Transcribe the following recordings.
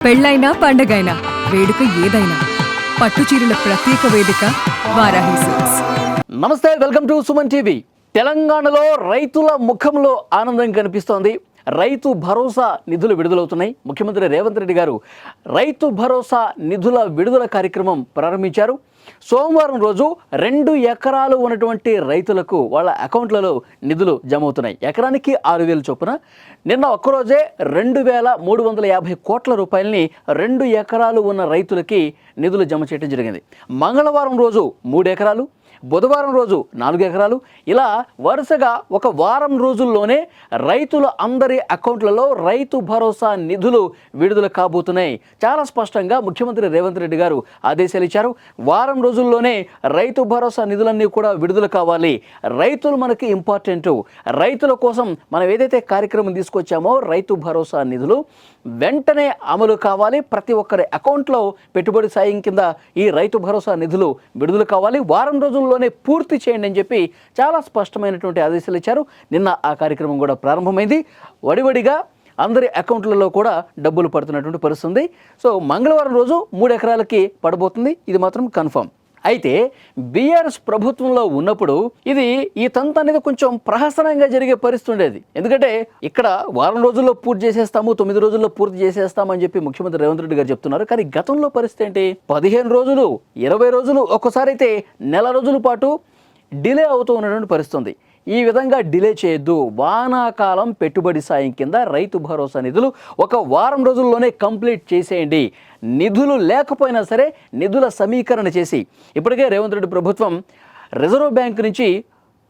పెళ్ళైనా పండగైనా వేడుక ఏదైనా పట్టు చీరల ప్రత్యేక వేదిక వారాహి సిల్క్స్. నమస్తే, వెల్కమ్ టు సుమన్ టీవీ. తెలంగాణలో రైతుల ముఖంలో ఆనందం కనిపిస్తోంది. రైతు భరోసా నిధులు విడుదలవుతున్నాయి. ముఖ్యమంత్రి రేవంత్ రెడ్డి గారు రైతు భరోసా నిధుల విడుదల కార్యక్రమం ప్రారంభించారు. సోమవారం రోజు 2 ఎకరాలు ఉన్నటువంటి రైతులకు వాళ్ళ అకౌంట్లలో నిధులు జమ అవుతున్నాయి. ఎకరానికి 6,000 చొప్పున. నిన్న ఒక్కరోజే 2,350 కోట్ల రూపాయలని 2 ఎకరాలు ఉన్న రైతులకి నిధులు జమ చేయడం జరిగింది. మంగళవారం రోజు 3 ఎకరాలు, బుధవారం రోజు 4 ఎకరాలు, ఇలా వరుసగా ఒక వారం రోజుల్లోనే రైతుల అందరి అకౌంట్లలో రైతు భరోసా నిధులు విడుదల కాబోతున్నాయి. చాలా స్పష్టంగా ముఖ్యమంత్రి రేవంత్ రెడ్డి గారు ఆదేశాలు ఇచ్చారు. వారం రోజుల్లోనే రైతు భరోసా నిధులన్నీ కూడా విడుదల కావాలి. రైతులు మనకి ఇంపార్టెంట్. రైతుల కోసం మనం ఏదైతే కార్యక్రమం తీసుకొచ్చామో రైతు భరోసా నిధులు వెంటనే అమలు కావాలి. ప్రతి ఒక్కరి అకౌంట్లో పెట్టుబడి సాయం కింద ఈ రైతు భరోసా నిధులు విడుదల కావాలి. వారం రోజుల్లోనే పూర్తి చేయండి అని చెప్పి చాలా స్పష్టమైనటువంటి ఆదేశాలు ఇచ్చారు. నిన్న ఆ కార్యక్రమం కూడా ప్రారంభమైంది. వడివడిగా అందరి అకౌంట్లలో కూడా డబ్బులు పడుతున్నటువంటి పరిస్థితుంది. సో మంగళవారం రోజు 3 ఎకరాలకి పడబోతుంది. ఇది మాత్రం కన్ఫర్మ్. అయితే బీఆర్ఎస్ ప్రభుత్వంలో ఉన్నప్పుడు ఈ తంతు అనేది కొంచెం ప్రహసనంగా జరిగే పరిస్థితి ఉండేది. ఎందుకంటే ఇక్కడ వారం రోజుల్లో పూర్తి చేసేస్తాము, 9 రోజుల్లో పూర్తి చేసేస్తామని చెప్పి ముఖ్యమంత్రి రేవంత్ రెడ్డి గారు చెప్తున్నారు. కానీ గతంలో పరిస్థితి ఏంటి? 15 రోజులు, 20 రోజులు, ఒక్కసారి అయితే నెల రోజుల పాటు డిలే అవుతూ ఉన్నటువంటి పరిస్థితి. ఈ విధంగా డిలే చేయొద్దు. వానాకాలం పెట్టుబడి సాయం కింద రైతు భరోసా నిధులు ఒక వారం రోజుల్లోనే కంప్లీట్ చేసేయండి. నిధులు లేకపోయినా సరే నిధుల సమీకరణ చేసి, ఇప్పటికే రేవంత్ రెడ్డి ప్రభుత్వం రిజర్వ్ బ్యాంక్ నుంచి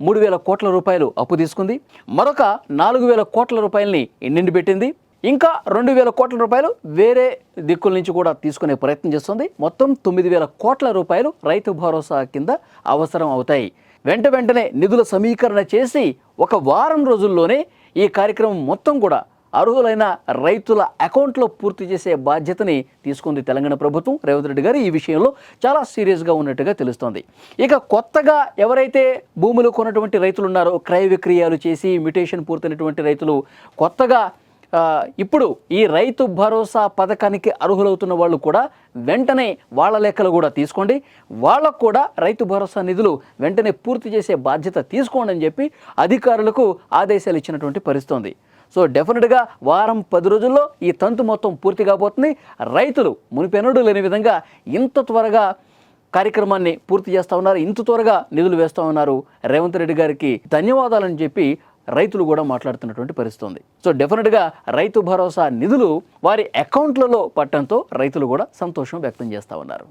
3,000 కోట్ల రూపాయలు అప్పు తీసుకుంది. మరొక 4,000 కోట్ల రూపాయలని నిండి పెట్టింది. ఇంకా 2,000 కోట్ల రూపాయలు వేరే దిక్కుల నుంచి కూడా తీసుకునే ప్రయత్నం చేస్తుంది. మొత్తం 9,000 కోట్ల రూపాయలు రైతు భరోసా కింద అవసరం అవుతాయి. వెంటనే నిధుల సమీకరణ చేసి ఒక వారం రోజుల్లోనే ఈ కార్యక్రమం మొత్తం కూడా అర్హులైన రైతుల అకౌంట్లో పూర్తి చేసే బాధ్యతని తీసుకుంది తెలంగాణ ప్రభుత్వం. రేవంత్ రెడ్డి గారు ఈ విషయంలో చాలా సీరియస్గా ఉన్నట్టుగా తెలుస్తోంది. ఇక కొత్తగా ఎవరైతే భూములు కొన్నటువంటి రైతులు ఉన్నారో, క్రయ విక్రయాలు చేసి మ్యుటేషన్ పూర్తయినటువంటి రైతులు, కొత్తగా ఇప్పుడు ఈ రైతు భరోసా పథకానికి అర్హులవుతున్న వాళ్ళు కూడా వెంటనే వాళ్ళ లెక్కలు కూడా తీసుకోండి. వాళ్ళకు కూడా రైతు భరోసా నిధులు వెంటనే పూర్తి చేసే బాధ్యత తీసుకోండి అని చెప్పి అధికారులకు ఆదేశాలు ఇచ్చినటువంటి పరిస్థితి. సో డెఫినెట్గా వారం 10 రోజుల్లో ఈ తంతు మొత్తం పూర్తి కాబోతుంది. రైతులు మునిపెన్నడూ లేని విధంగా ఇంత త్వరగా కార్యక్రమాన్ని పూర్తి చేస్తూ ఉన్నారు. ఇంత త్వరగా నిధులు వేస్తూ ఉన్నారు. రేవంత్ రెడ్డి గారికి ధన్యవాదాలని చెప్పి రైతులు కూడా మాట్లాడుతున్నటువంటి పరిస్థితి. సో డెఫినెట్గా రైతు భరోసా నిధులు వారి అకౌంట్లలో పట్టడంతో రైతులు కూడా సంతోషం వ్యక్తం చేస్తూ ఉన్నారు.